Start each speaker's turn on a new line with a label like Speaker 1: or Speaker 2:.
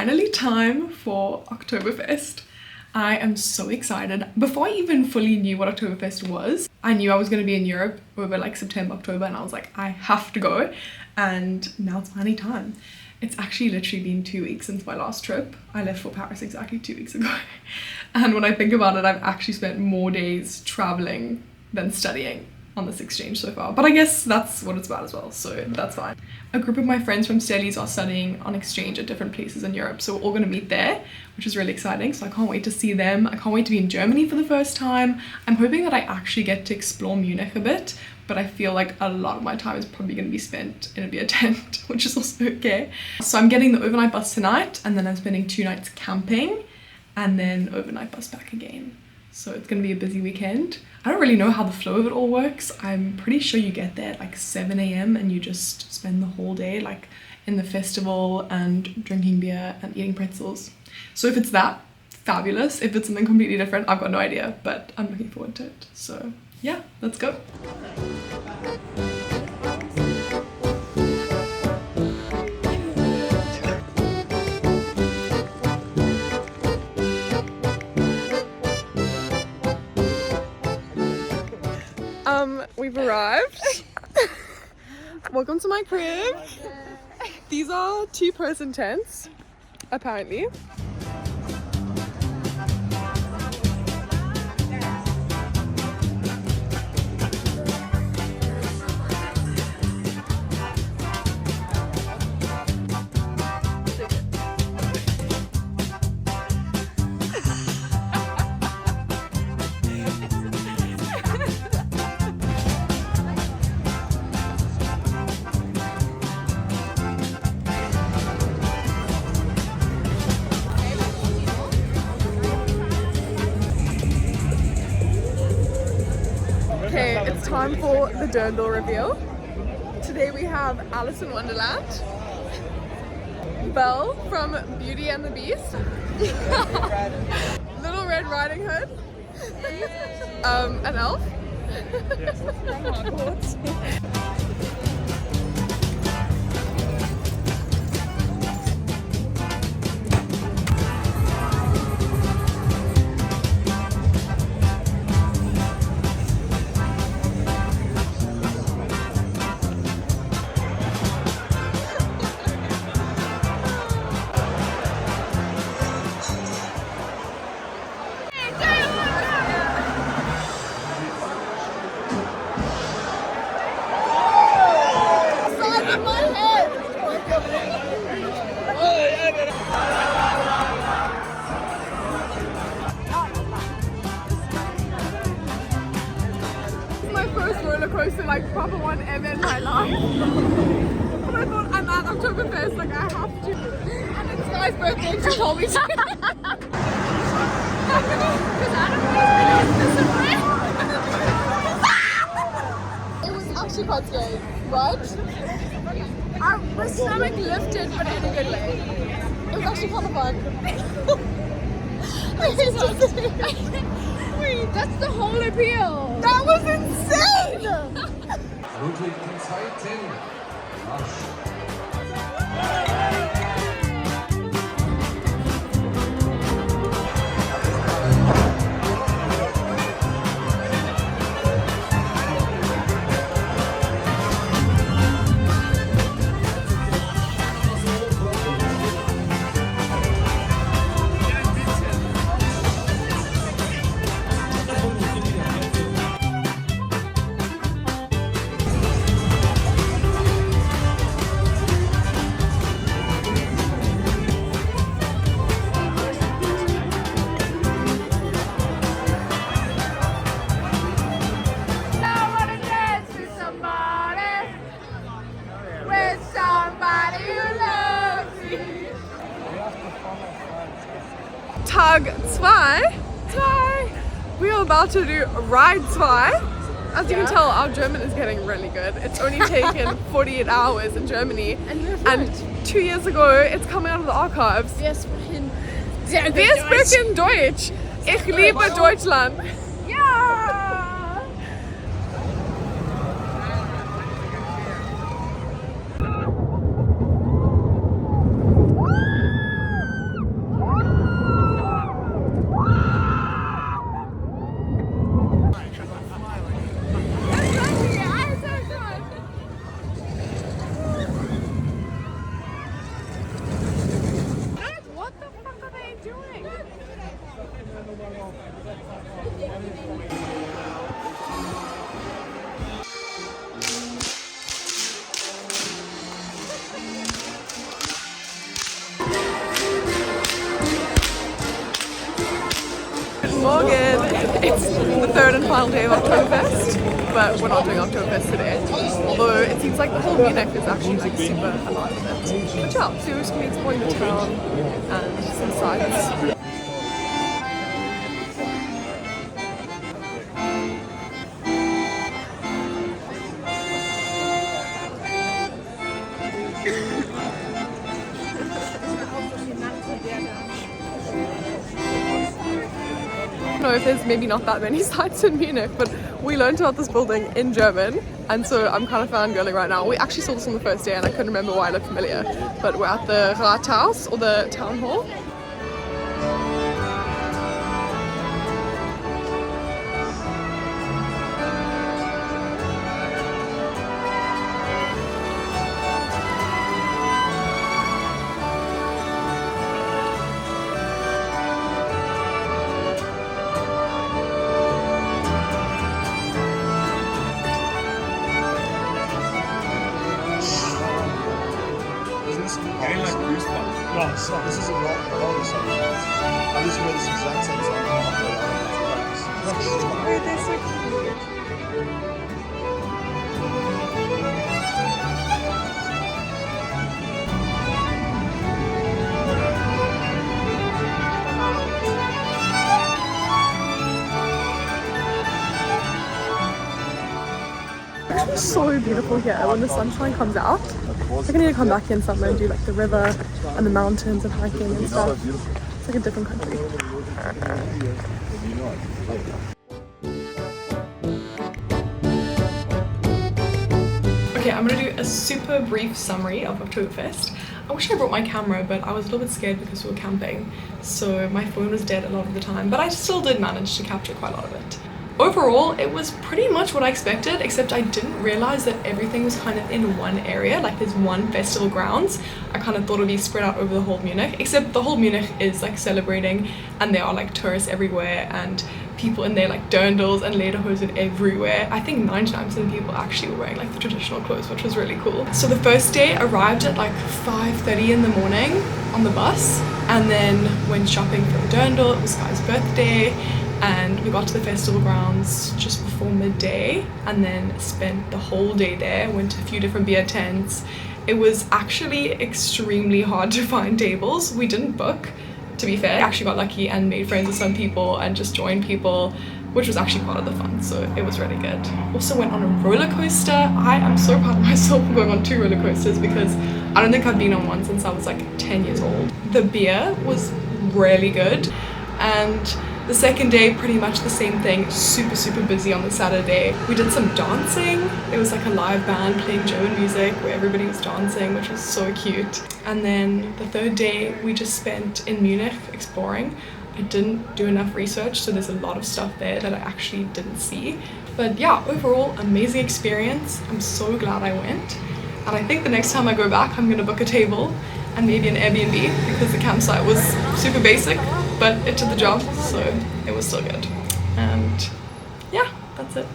Speaker 1: finally time for Oktoberfest. I am so excited. Before I even fully knew what Oktoberfest was, I knew I was going to be in Europe over like September, October, and I was like, I have to go. And now it's finally time. It's actually literally been 2 weeks since my last trip. I left for Paris exactly 2 weeks ago. And when I think about it, I've actually spent more days traveling than studying on this exchange so far. But I guess that's what it's about as well, so that's fine. A group of my friends from Stellies are studying on exchange at different places in Europe, so we're all going to meet there, which is really exciting. So I can't wait to see them. I can't wait to be in Germany for the first time. I'm hoping that I actually get to explore Munich a bit, but I feel like a lot of my time is probably going to be spent in a beer tent, which is also okay. So I'm getting the overnight bus tonight, and then I'm spending 2 nights camping, and then overnight bus back again. So it's going to be a busy weekend. I don't really know how the flow of it all works. I'm pretty sure you get there at like 7 a.m. and you just spend the whole day like in the festival and drinking beer and eating pretzels. So if it's that, fabulous. If it's something completely different, I've got no idea, but I'm looking forward to it. So yeah, let's go. We've arrived. Welcome to my crib. These are 2-person tents, apparently. Okay, it's time for the dirndl reveal. Today we have Alice in Wonderland, Belle from Beauty and the Beast, Little Red Riding Hood, an elf. Rollercoaster, like proper one ever in my life. But I thought I'm at Oktoberfest, like I have to. And it's Sky's birthday and she told me to. Because Adam it was actually quite scary, right? My stomach lifted, but in a good way. It was actually kind of fun. Wait, that's the whole appeal. That was insane!
Speaker 2: Ludwig die Zeiten.
Speaker 1: Tag 2. We are about to do Ride 2. As you can tell, our German is getting really good. It's only taken 48 hours in Germany. And 2 years ago, it's coming out of the archives.
Speaker 3: Wir sprechen
Speaker 1: Deutsch. Ich liebe Deutschland.
Speaker 3: Ja!
Speaker 1: It's the third and final day of Oktoberfest, but we're not doing Oktoberfest today. Although it seems like the whole Munich is actually like super alive with it. But yeah, so we're just gonna be exploring the town and some sights. I don't know if there's maybe not that many sites in Munich, but we learned about this building in German, and so I'm kind of fangirling right now. We actually saw this on the first day and I couldn't remember why it looked familiar, but we're at the Rathaus, or the town hall.
Speaker 4: Getting like goosebumps.
Speaker 5: No, it's not. This is a roller song. I literally read this exact same song.
Speaker 3: Wait, they're so cute.
Speaker 1: It's so beautiful here when the sunshine comes out. I think I need to come back in summer and do like the river and the mountains and hiking and stuff. It's like a different country. Okay, I'm gonna do a super brief summary of Oktoberfest. I wish I brought my camera, but I was a little bit scared because we were camping, so my phone was dead a lot of the time, but I still did manage to capture quite a lot of it. Overall, it was pretty much what I expected, except I didn't realize that everything was kind of in one area, like there's one festival grounds. I kind of thought it would be spread out over the whole Munich, except the whole Munich is like celebrating, and there are like tourists everywhere and people in their like dirndls and lederhosen everywhere. I think 99% of people actually were wearing like the traditional clothes, which was really cool. So the first day arrived at like 5:30 in the morning on the bus, and then went shopping for a dirndl. It was Sky's birthday, and we got to the festival grounds just before midday, and then spent the whole day there. Went to a few different beer tents. It was actually extremely hard to find tables. We didn't book, to be fair. I actually got lucky and made friends with some people and just joined people, which was actually part of the fun, so it was really good. Also went on a roller coaster. I am so proud of myself for going on 2 roller coasters because I don't think I've been on one since I was like 10 years old. The beer was really good, and the second day, pretty much the same thing. Super busy on the Saturday. We did some dancing. There was like a live band playing German music where everybody was dancing, which was so cute. And then the third day, we just spent in Munich exploring. I didn't do enough research, so there's a lot of stuff there that I actually didn't see. But yeah, overall, amazing experience. I'm so glad I went. And I think the next time I go back, I'm gonna book a table and maybe an Airbnb, because the campsite was super basic, but it did the job, so it was still good. And yeah, that's it.